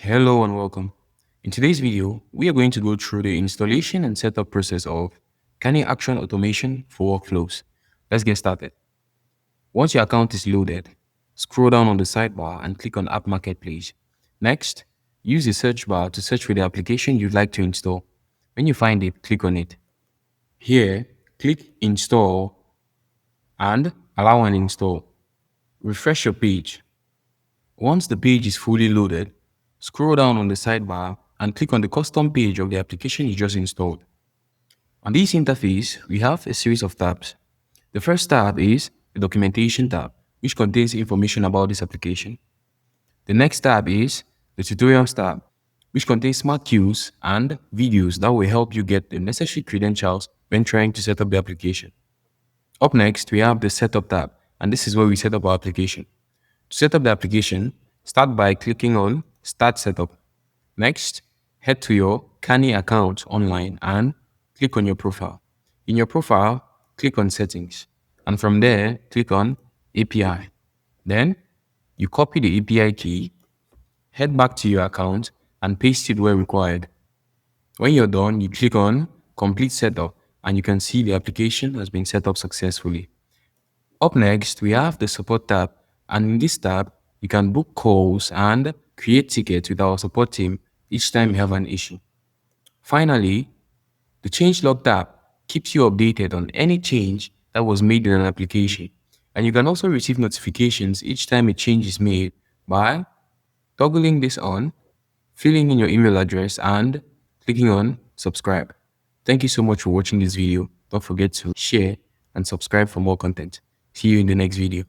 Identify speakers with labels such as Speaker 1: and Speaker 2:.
Speaker 1: Hello and welcome. In today's video, we are going to go through the installation and setup process of Canny Action Automation for workflows. Let's get started. Once your account is loaded, scroll down on the sidebar and click on App Marketplace. Next, use the search bar to search for the application you'd like to install. When you find it, click on it. Here, click Install and allow an install. Refresh your page. Once the page is fully loaded, scroll down on the sidebar and click on the custom page of the application you just installed. On this interface, we have a series of tabs. The first tab is the Documentation tab, which contains information about this application. The next tab is the Tutorials tab, which contains smart cues and videos that will help you get the necessary credentials when trying to set up the application. Up next, we have the Setup tab, and this is where we set up our application. To set up the application, start by clicking on Start Setup. Next, head to your Canny account online and click on your profile. In your profile, click on Settings, and from there, click on API. Then, you copy the API key, head back to your account, and paste it where required. When you're done, you click on Complete Setup, and you can see the application has been set up successfully. Up next, we have the Support tab, and in this tab, you can book calls and create tickets with our support team each time you have an issue. Finally, the changelog tab keeps you updated on any change that was made in an application, and you can also receive notifications each time a change is made by toggling this on, filling in your email address, and clicking on subscribe. Thank you so much for watching this video. Don't forget to share and subscribe for more content. See you in the next video.